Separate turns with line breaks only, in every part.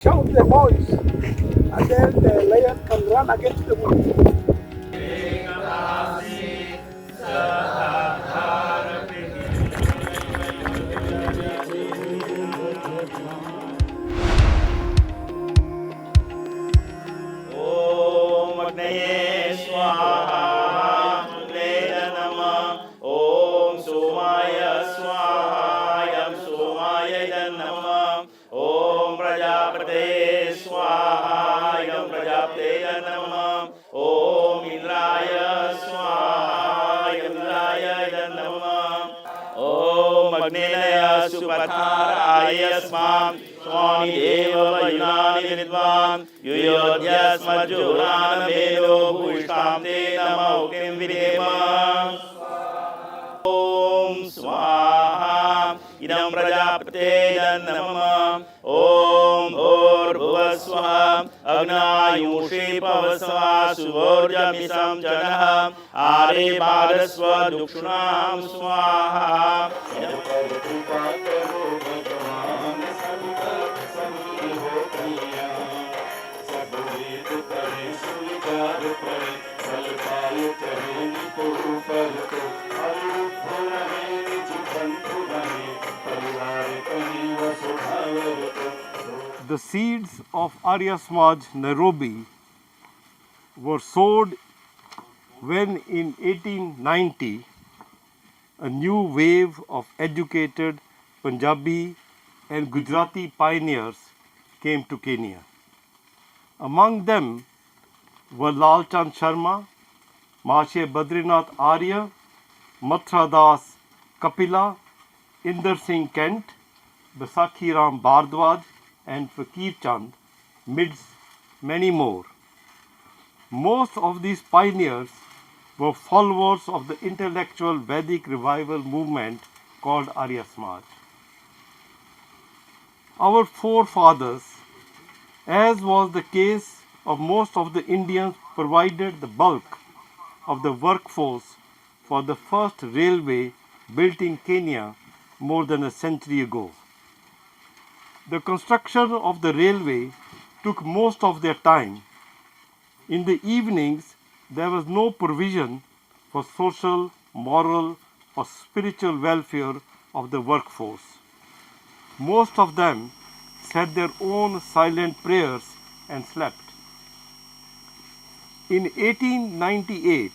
shout their voice, and then the lion can run against the wolf.
ॐ अग्नये स्वाहा अग्नेय नमः ॐ सोमाय स्वाहा यं सोमाय नमः ॐ प्रजापते स्वाहा यं प्रजापते नमः ॐ इन्द्राय स्वाहा इन्द्राय नमः ॐ अग्नेय सुपथाराय स्वां स्वामी देव युनानि विद्वान् युयोध्यस्मज्जुरान् मेलो भूष्टां ते नमो किं विदेम ॐ स्वाहा इदं प्रजापते नमः ॐ भूर्भुवस्वः अग्नायुषे पवस्वा सुवोर्जमिषं जनः आरे बारस्व दुक्षुणां स्वाहा
The seeds of Arya Samaj Nairobi were sowed when in 1890 a new wave of educated Punjabi and Gujarati pioneers came to Kenya. Among them were Lal Chand Sharma, Mahasaya Badrinath Arya, Mathura Das Kapila, Inder Singh Kent, Basakhi Ram Bhardwaj and Fakir Chand, midst many more. Most of these pioneers were followers of the intellectual Vedic revival movement called Arya Samaj. Our forefathers, as was the case of most of the Indians, provided the bulk of the workforce for the first railway built in Kenya more than a century ago. The construction of the railway took most of their time. In the evenings, there was no provision for social, moral, or spiritual welfare of the workforce. Most of them said their own silent prayers and slept. In 1898,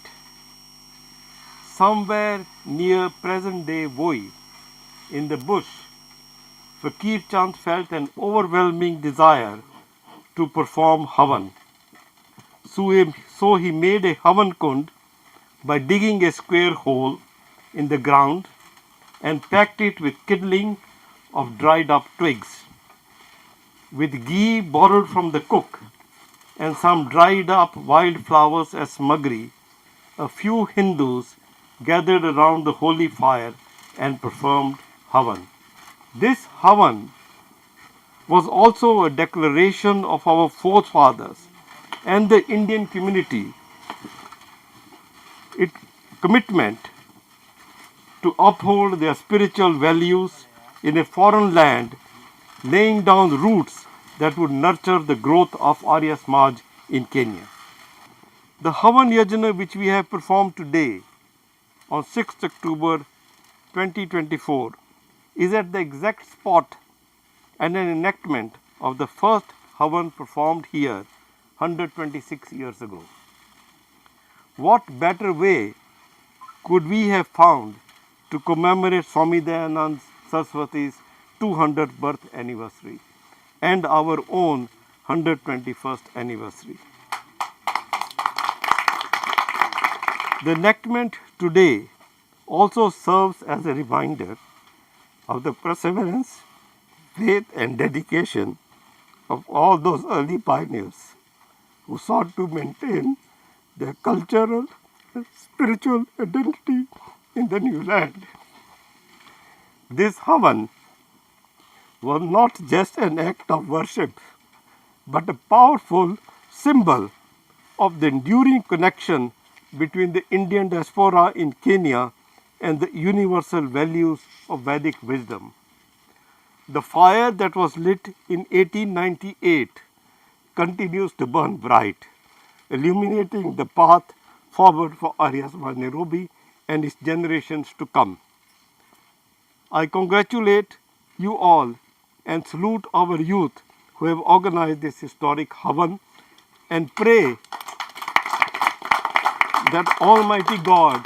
somewhere near present-day Voi, in the bush, Fakir Chand felt an overwhelming desire to perform Havan. So he made a Havan Kund by digging a square hole in the ground and packed it with kindling of dried up twigs. With ghee borrowed from the cook and some dried up wild flowers as smuggery, a few Hindus gathered around the holy fire and performed Havan. This Havan was also a declaration of our forefathers and the Indian community, its commitment to uphold their spiritual values in a foreign land, laying down roots that would nurture the growth of Arya Samaj in Kenya. The Havan Yajna which we have performed today on 6th October 2024 is at the exact spot and an enactment of the first Havan performed here 126 years ago. What better way could we have found to commemorate Swami Dayanand Saraswati's 200th birth anniversary and our own 121st anniversary? The enactment today also serves as a reminder of the perseverance, faith and dedication of all those early pioneers who sought to maintain their cultural and spiritual identity in the new land. This Havan was not just an act of worship, but a powerful symbol of the enduring connection between the Indian diaspora in Kenya and the universal values of Vedic wisdom. The fire that was lit in 1898 continues to burn bright, illuminating the path forward for Arya Samaj Nairobi and its generations to come. I congratulate you all and salute our youth who have organized this historic Havan and pray that Almighty God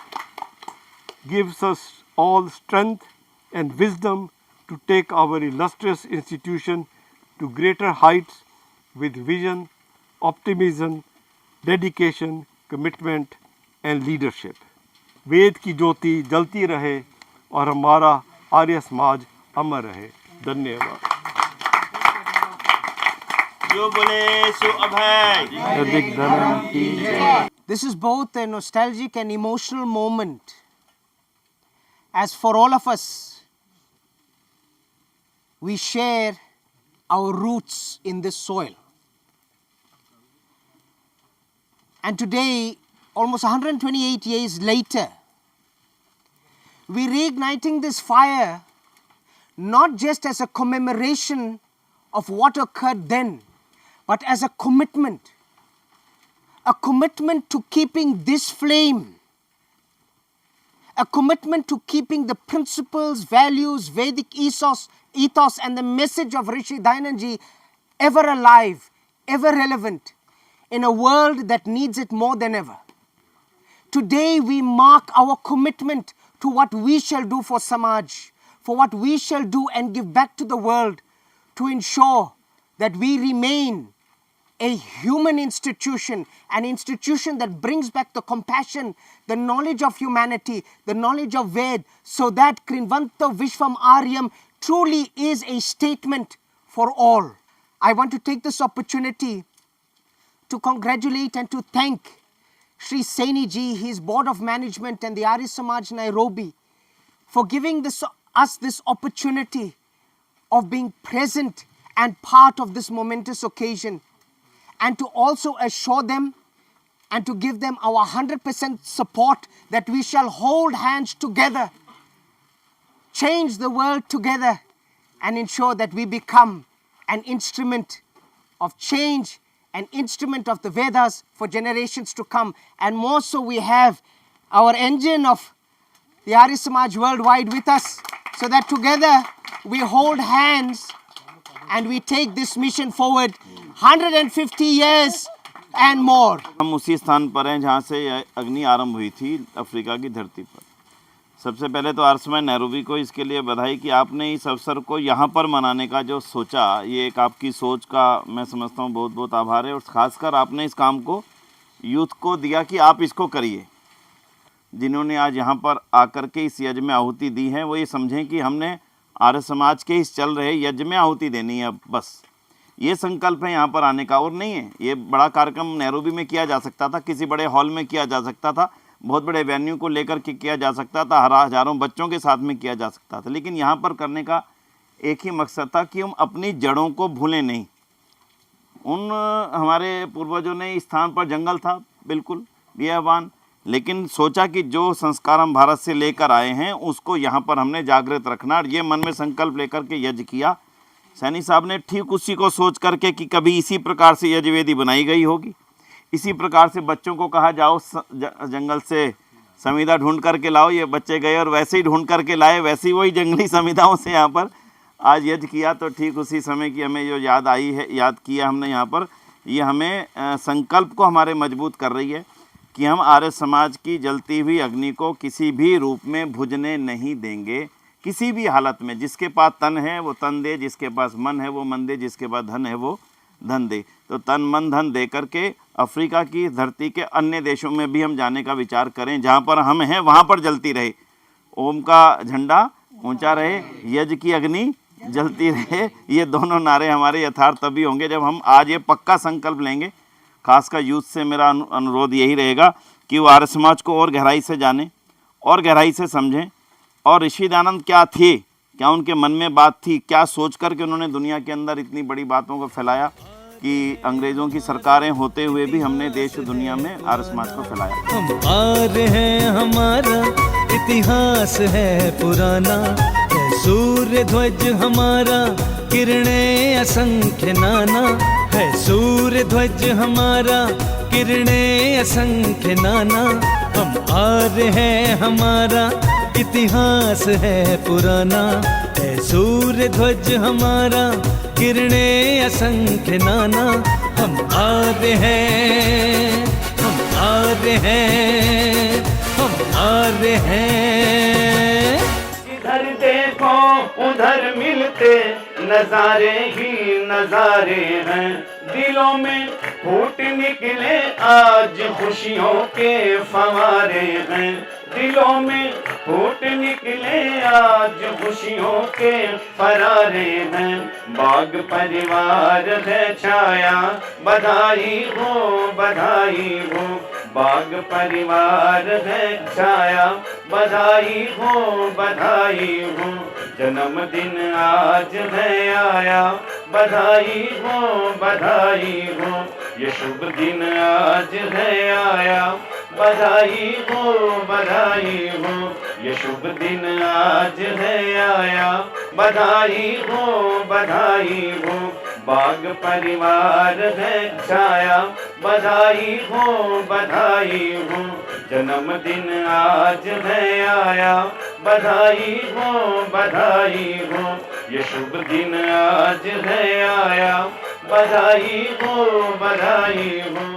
gives us all strength and wisdom to take our illustrious institution to greater heights with vision, optimism, dedication, commitment and leadership. वेद की ज्योति जलती रहे और हमारा आर्य समाज अमर रहे। धन्यवाद।
जो बोले सो अभय।
This is both a nostalgic and emotional moment, as for all of us, we share our roots in this soil. And today, almost 128 years later, we reigniting this fire not just as a commemoration of what occurred then, but as a commitment to keeping this flame, a commitment to keeping the principles, values, Vedic ethos and the message of Rishi Dayanand ever alive, ever relevant in a world that needs it more than ever. Today we mark our commitment to what we shall do for Samaj, for what we shall do and give back to the world to ensure that we remain a human institution, an institution that brings back the compassion, the knowledge of humanity, the knowledge of Ved, so that Krinvanta Vishwam Aryam truly is a statement for all. I want to take this opportunity to congratulate and to thank Sri Saini ji, his board of management and the Arya Samaj Nairobi for giving us this opportunity of being present and part of this momentous occasion, and to also assure them and to give them our 100% support that we shall hold hands together, change the world together and ensure that we become an instrument of change, an instrument of the Vedas for generations to come. And more so, we have our engine of the Arya Samaj worldwide with us, so that together we hold hands and we take this mission forward 150 years and more.
हम उसी स्थान पर हैं जहाँ से अग्नि आरंभ हुई थी अफ्रीका की धरती पर। सबसे पहले तो आर्य समाज नैरोबी को इसके लिए बधाई कि आपने इस अवसर को यहाँ पर मनाने का जो सोचा, ये एक आपकी सोच का मैं समझता हूँ बहुत बहुत आभार है। और ख़ासकर आपने इस काम को यूथ को दिया कि आप इसको करिए। जिन्होंने आज यहाँ पर आकर के इस यज्ञ में आहुति दी है वो ये समझें कि हमने आर्य समाज के इस चल रहे यज्ञ में आहुति देनी है। बस ये संकल्प है यहाँ पर आने का, और नहीं है। ये बड़ा कार्यक्रम नैरोबी में किया जा सकता था, किसी बड़े हॉल में किया जा सकता था, बहुत बड़े वेन्यू को लेकर के किया जा सकता था, हज़ारों बच्चों के साथ में किया जा सकता था, लेकिन यहाँ पर करने का एक ही मकसद था कि हम अपनी जड़ों को भूलें नहीं। उन हमारे पूर्वजों ने इस स्थान पर जंगल था, बिल्कुल बियाबान, लेकिन सोचा कि जो संस्कार हम भारत से लेकर आए हैं उसको यहाँ पर हमने जागृत रखना, और ये मन में संकल्प लेकर के यज्ञ किया। सैनी साहब ने ठीक उसी को सोच करके कि कभी इसी प्रकार से यज्ञवेदी बनाई गई होगी, इसी प्रकार से बच्चों को कहा जाओ जंगल से समिधा ढूंढ करके लाओ, ये बच्चे गए और वैसे ही ढूंढ करके लाए, वैसे ही वही जंगली समिधाओं से यहाँ पर आज यज्ञ किया। तो ठीक उसी समय की हमें जो याद आई है, याद किया हमने यहाँ पर, ये हमें संकल्प को हमारे मजबूत कर रही है कि हम आर्य समाज की जलती हुई अग्नि को किसी भी रूप में बुझने नहीं देंगे, किसी भी हालत में। जिसके पास तन है वो तन दे, जिसके पास मन है वो मन दे, जिसके पास धन है वो धन दे। तो तन मन धन दे करके अफ्रीका की धरती के अन्य देशों में भी हम जाने का विचार करें, जहाँ पर हम हैं वहाँ पर जलती रहे, ओम का झंडा ऊंचा रहे, यज्ञ की अग्नि जलती रहे। ये दोनों नारे हमारे यथार्थ तभी होंगे जब हम आज ये पक्का संकल्प लेंगे। खासकर यूथ से मेरा अनुरोध यही रहेगा कि वो आर्य समाज को और गहराई से जानें और गहराई से समझें, और ऋषि दयानंद क्या थे, क्या उनके मन में बात थी, क्या सोच करके उन्होंने दुनिया के अंदर इतनी बड़ी बातों को फैलाया कि अंग्रेज़ों की सरकारें होते हुए भी हमने देश दुनिया में आर्य समाज को फैलाया।
हम आर्य हैं, हमारा इतिहास है पुराना, सूर्य ध्वज हमारा किरणें असंख्य नाना है, सूर्य ध्वज हमारा किरणें असंख्य नाना। हम आर्य हैं, हमारा इतिहास है पुराना है, सूर्य ध्वज हमारा किरणें असंख्य नाना। हम आर्य हैं, हम आर्य हैं, हम आर्य हैं।
इधर देखो उधर मिलते नजारे ही नजारे हैं, दिलों में फूट निकले आज खुशियों के फवारे हैं, दिलों में फूट निकले आज खुशियों के फरारे हैं। बाग परिवार है छाया, बधाई हो बधाई हो, बाग परिवार है छाया, बधाई हो बधाई हो। जन्मदिन आज है आया, बधाई हो बधाई हो, ये शुभ दिन आज है आया, बधाई हो बधाई हो, ये शुभ दिन आज है आया, बधाई हो बधाई हो। बाग परिवार है छाया, बधाई हो बधाई हो, जन्मदिन आज है आया, बधाई हो बधाई हो, ये शुभ दिन आज है आया, बधाई हो बधाई हो।